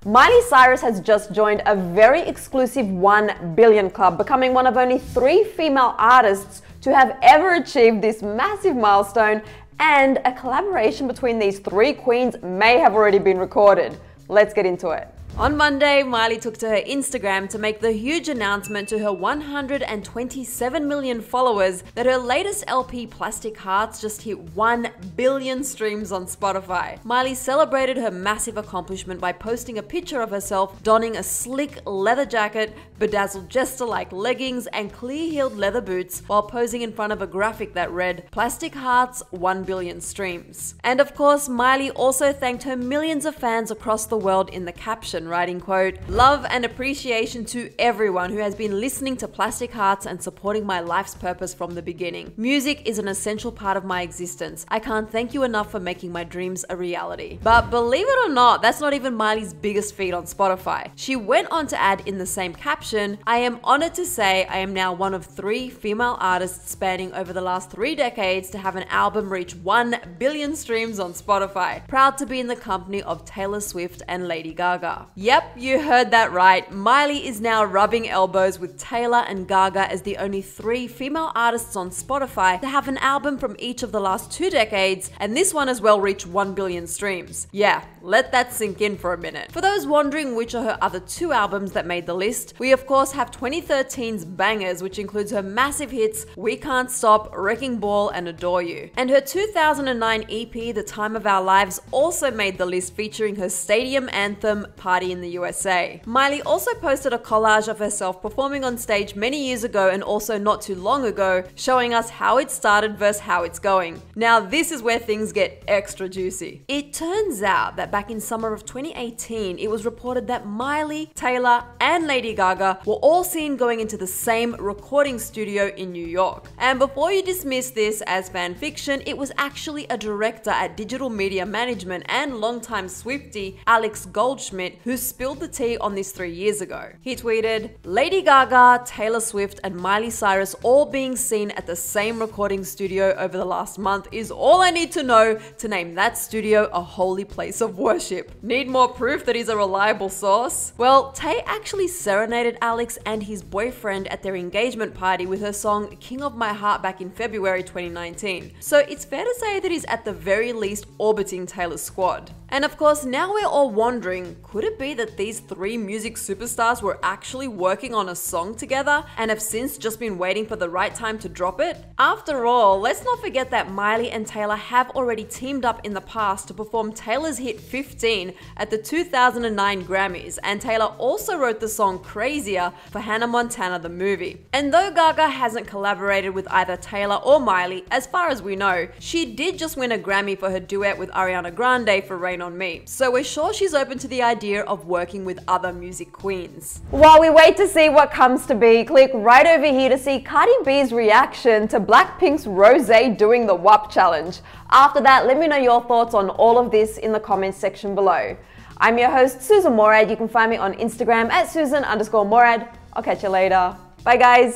Miley Cyrus has just joined a very exclusive 1 billion club, becoming one of only 3 female artists to have ever achieved this massive milestone, and a collaboration between these 3 queens may have already been recorded. Let's get into it. On Monday, Miley took to her Instagram to make the huge announcement to her 127 million followers that her latest LP, Plastic Hearts, just hit 1 billion streams on Spotify. Miley celebrated her massive accomplishment by posting a picture of herself donning a slick leather jacket, bedazzled jester-like leggings, and clear-heeled leather boots while posing in front of a graphic that read, "Plastic Hearts, 1 billion streams." And of course, Miley also thanked her millions of fans across the world in the caption, writing, quote, "Love and appreciation to everyone who has been listening to Plastic Hearts and supporting my life's purpose from the beginning. Music is an essential part of my existence. I can't thank you enough for making my dreams a reality." But believe it or not, that's not even Miley's biggest feat on Spotify. She went on to add in the same caption, "I am honored to say I am now one of 3 female artists spanning over the last 3 decades to have an album reach 1 billion streams on Spotify. Proud to be in the company of Taylor Swift and Lady Gaga." Yep, you heard that right. Miley is now rubbing elbows with Taylor and Gaga as the only 3 female artists on Spotify to have an album from each of the last 2 decades, and this one as well reached 1 billion streams. Yeah, let that sink in for a minute. For those wondering which are her other 2 albums that made the list, we of course have 2013's Bangers, which includes her massive hits We Can't Stop, Wrecking Ball, and Adore You. And her 2009 EP, The Time of Our Lives, also made the list, featuring her stadium anthem, Party in the USA. Miley also posted a collage of herself performing on stage many years ago and also not too long ago, showing us how it started versus how it's going. Now this is where things get extra juicy. It turns out that back in summer of 2018, it was reported that Miley, Taylor, and Lady Gaga were all seen going into the same recording studio in New York. And before you dismiss this as fan fiction, it was actually a director at Digital Media Management and longtime Swiftie, Alex Goldschmidt, who spilled the tea on this 3 years ago. He tweeted, "Lady Gaga, Taylor Swift, and Miley Cyrus all being seen at the same recording studio over the last month is all I need to know to name that studio a holy place of worship. Need more proof that he's a reliable source?" Well, Tay actually serenaded Alex and his boyfriend at their engagement party with her song King of My Heart back in February 2019. So it's fair to say that he's at the very least orbiting Taylor's squad. And of course, now we're all wondering, could it be that these 3 music superstars were actually working on a song together and have since just been waiting for the right time to drop it? After all, let's not forget that Miley and Taylor have already teamed up in the past to perform Taylor's hit 15 at the 2009 Grammys, and Taylor also wrote the song Crazier for Hannah Montana the movie. And though Gaga hasn't collaborated with either Taylor or Miley, as far as we know, she did just win a Grammy for her duet with Ariana Grande for Rain on Me. So we're sure she's open to the idea of working with other music queens. While we wait to see what comes to be, click right over here to see Cardi B's reaction to Blackpink's Rosé doing the WAP challenge. After that, let me know your thoughts on all of this in the comments section below. I'm your host, Susan Morad. You can find me on Instagram at Susan_Morad. I'll catch you later. Bye guys.